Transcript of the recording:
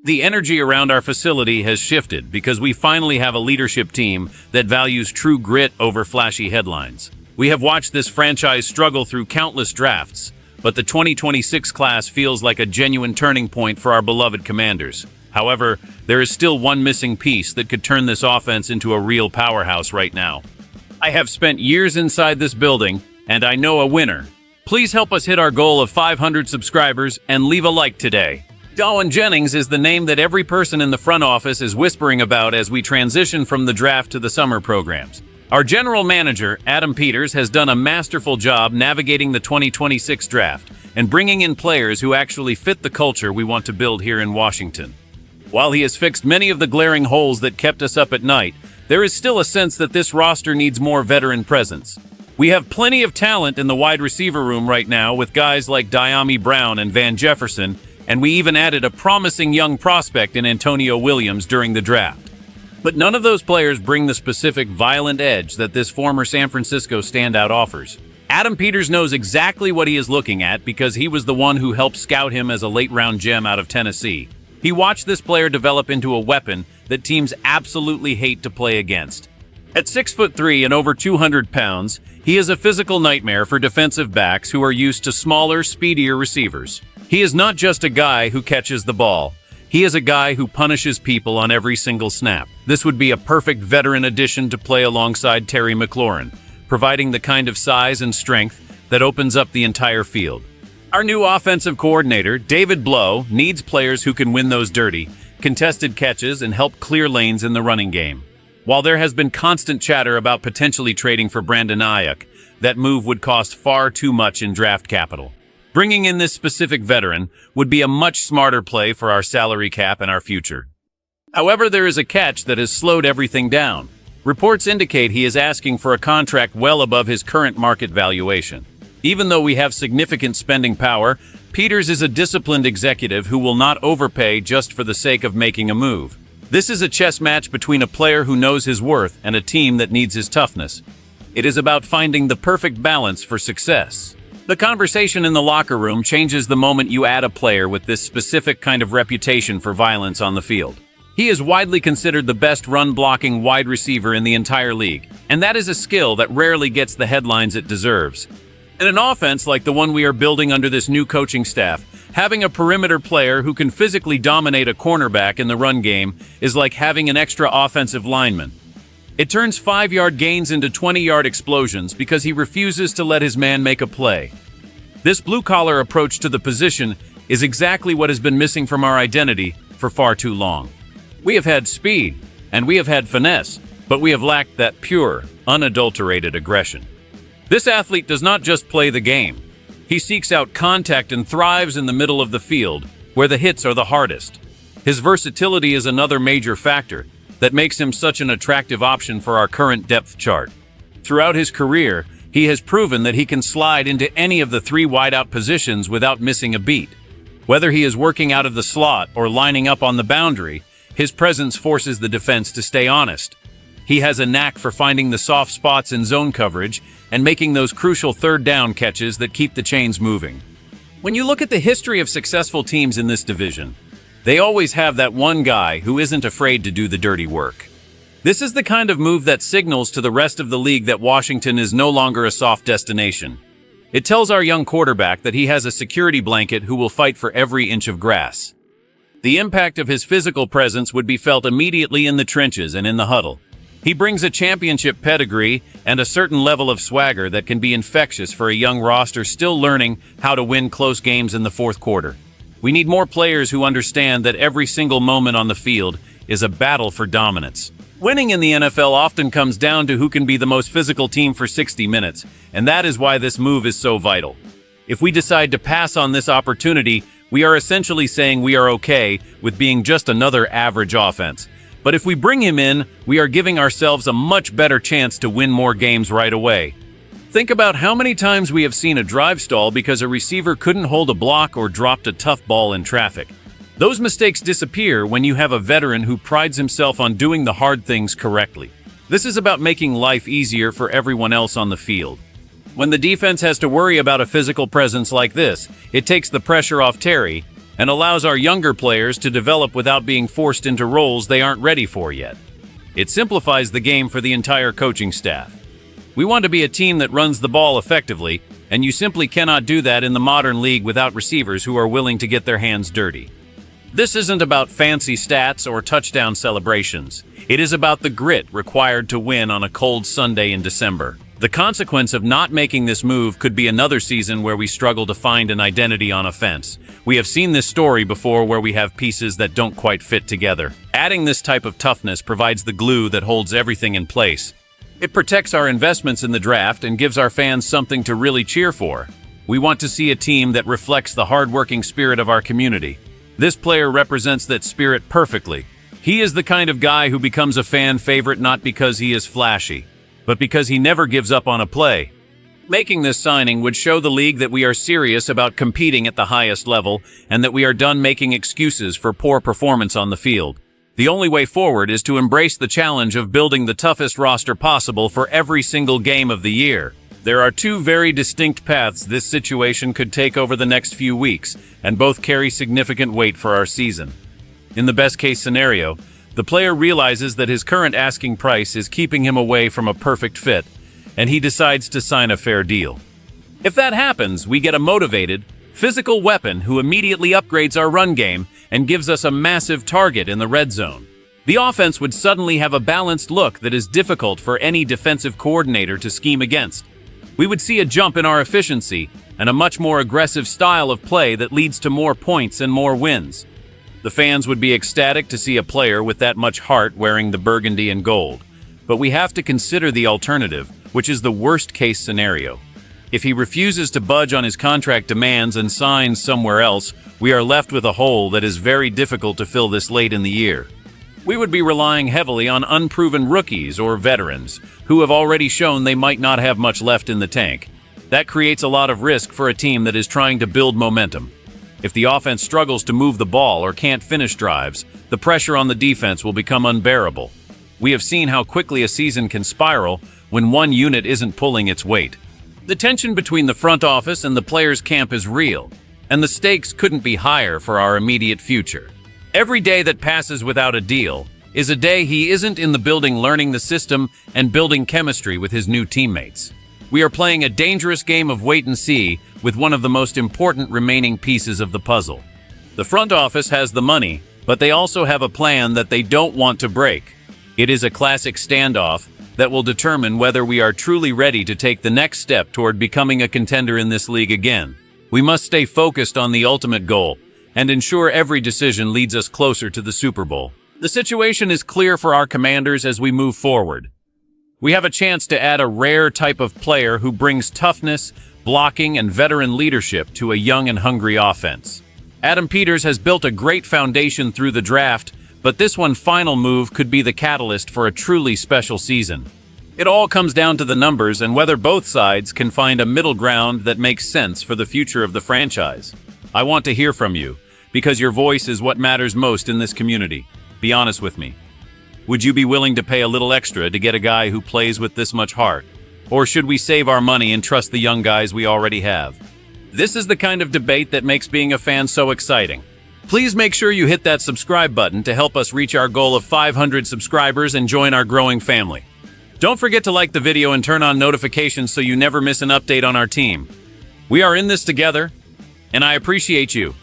The energy around our facility has shifted because we finally have a leadership team that values true grit over flashy headlines. We have watched this franchise struggle through countless drafts, but the 2026 class feels like a genuine turning point for our beloved Commanders. However, there is still one missing piece that could turn this offense into a real powerhouse right now. I have spent years inside this building, and I know a winner. Please help us hit our goal of 500 subscribers and leave a like today. Darwin Jennings is the name that every person in the front office is whispering about as we transition from the draft to the summer programs. Our general manager, Adam Peters, has done a masterful job navigating the 2026 draft and bringing in players who actually fit the culture we want to build here in Washington. While he has fixed many of the glaring holes that kept us up at night, there is still a sense that this roster needs more veteran presence. We have plenty of talent in the wide receiver room right now with guys like Dyami Brown and Van Jefferson, and we even added a promising young prospect in Antonio Williams during the draft. But none of those players bring the specific violent edge that this former San Francisco standout offers. Adam Peters knows exactly what he is looking at because he was the one who helped scout him as a late-round gem out of Tennessee. He watched this player develop into a weapon that teams absolutely hate to play against. At 6'3" and over 200 pounds, he is a physical nightmare for defensive backs who are used to smaller, speedier receivers. He is not just a guy who catches the ball. He is a guy who punishes people on every single snap. This would be a perfect veteran addition to play alongside Terry McLaurin, providing the kind of size and strength that opens up the entire field. Our new offensive coordinator, David Blough, needs players who can win those dirty, contested catches and help clear lanes in the running game. While there has been constant chatter about potentially trading for Brandon Ayuk, that move would cost far too much in draft capital. Bringing in this specific veteran would be a much smarter play for our salary cap and our future. However, there is a catch that has slowed everything down. Reports indicate he is asking for a contract well above his current market valuation. Even though we have significant spending power, Peters is a disciplined executive who will not overpay just for the sake of making a move. This is a chess match between a player who knows his worth and a team that needs his toughness. It is about finding the perfect balance for success. The conversation in the locker room changes the moment you add a player with this specific kind of reputation for violence on the field. He is widely considered the best run-blocking wide receiver in the entire league, and that is a skill that rarely gets the headlines it deserves. In an offense like the one we are building under this new coaching staff, having a perimeter player who can physically dominate a cornerback in the run game is like having an extra offensive lineman. It turns 5-yard gains into 20-yard explosions because he refuses to let his man make a play. This blue-collar approach to the position is exactly what has been missing from our identity for far too long. We have had speed, and we have had finesse, but we have lacked that pure, unadulterated aggression. This athlete does not just play the game. He seeks out contact and thrives in the middle of the field, where the hits are the hardest. His versatility is another major factor that makes him such an attractive option for our current depth chart. Throughout his career, he has proven that he can slide into any of the 3 wideout positions without missing a beat. Whether he is working out of the slot or lining up on the boundary, his presence forces the defense to stay honest. He has a knack for finding the soft spots in zone coverage and making those crucial third down catches that keep the chains moving. When you look at the history of successful teams in this division, they always have that one guy who isn't afraid to do the dirty work. This is the kind of move that signals to the rest of the league that Washington is no longer a soft destination. It tells our young quarterback that he has a security blanket who will fight for every inch of grass. The impact of his physical presence would be felt immediately in the trenches and in the huddle. He brings a championship pedigree and a certain level of swagger that can be infectious for a young roster still learning how to win close games in the fourth quarter. We need more players who understand that every single moment on the field is a battle for dominance. Winning in the NFL often comes down to who can be the most physical team for 60 minutes, and that is why this move is so vital. If we decide to pass on this opportunity, we are essentially saying we are okay with being just another average offense. But if we bring him in, we are giving ourselves a much better chance to win more games right away. Think about how many times we have seen a drive stall because a receiver couldn't hold a block or dropped a tough ball in traffic. Those mistakes disappear when you have a veteran who prides himself on doing the hard things correctly. This is about making life easier for everyone else on the field. When the defense has to worry about a physical presence like this, it takes the pressure off Terry, and allows our younger players to develop without being forced into roles they aren't ready for yet. It simplifies the game for the entire coaching staff. We want to be a team that runs the ball effectively, and you simply cannot do that in the modern league without receivers who are willing to get their hands dirty. This isn't about fancy stats or touchdown celebrations. It is about the grit required to win on a cold Sunday in December. The consequence of not making this move could be another season where we struggle to find an identity on offense. We have seen this story before where we have pieces that don't quite fit together. Adding this type of toughness provides the glue that holds everything in place. It protects our investments in the draft and gives our fans something to really cheer for. We want to see a team that reflects the hardworking spirit of our community. This player represents that spirit perfectly. He is the kind of guy who becomes a fan favorite not because he is flashy, but because he never gives up on a play. Making this signing would show the league that we are serious about competing at the highest level and that we are done making excuses for poor performance on the field. The only way forward is to embrace the challenge of building the toughest roster possible for every single game of the year. There are two very distinct paths this situation could take over the next few weeks, and both carry significant weight for our season. In the best-case scenario, the player realizes that his current asking price is keeping him away from a perfect fit, and he decides to sign a fair deal. If that happens, we get a motivated, physical weapon who immediately upgrades our run game and gives us a massive target in the red zone. The offense would suddenly have a balanced look that is difficult for any defensive coordinator to scheme against. We would see a jump in our efficiency and a much more aggressive style of play that leads to more points and more wins. The fans would be ecstatic to see a player with that much heart wearing the burgundy and gold. But we have to consider the alternative, which is the worst-case scenario. If he refuses to budge on his contract demands and signs somewhere else, we are left with a hole that is very difficult to fill this late in the year. We would be relying heavily on unproven rookies or veterans who have already shown they might not have much left in the tank. That creates a lot of risk for a team that is trying to build momentum. If the offense struggles to move the ball or can't finish drives, the pressure on the defense will become unbearable. We have seen how quickly a season can spiral when one unit isn't pulling its weight. The tension between the front office and the players' camp is real, and the stakes couldn't be higher for our immediate future. Every day that passes without a deal is a day he isn't in the building learning the system and building chemistry with his new teammates. We are playing a dangerous game of wait and see with one of the most important remaining pieces of the puzzle. The front office has the money, but they also have a plan that they don't want to break. It is a classic standoff that will determine whether we are truly ready to take the next step toward becoming a contender in this league again. We must stay focused on the ultimate goal and ensure every decision leads us closer to the Super Bowl. The situation is clear for our Commanders as we move forward. We have a chance to add a rare type of player who brings toughness, blocking, and veteran leadership to a young and hungry offense. Adam Peters has built a great foundation through the draft, but this one final move could be the catalyst for a truly special season. It all comes down to the numbers and whether both sides can find a middle ground that makes sense for the future of the franchise. I want to hear from you, because your voice is what matters most in this community. Be honest with me. Would you be willing to pay a little extra to get a guy who plays with this much heart? Or should we save our money and trust the young guys we already have? This is the kind of debate that makes being a fan so exciting. Please make sure you hit that subscribe button to help us reach our goal of 500 subscribers and join our growing family. Don't forget to like the video and turn on notifications so you never miss an update on our team. We are in this together, and I appreciate you.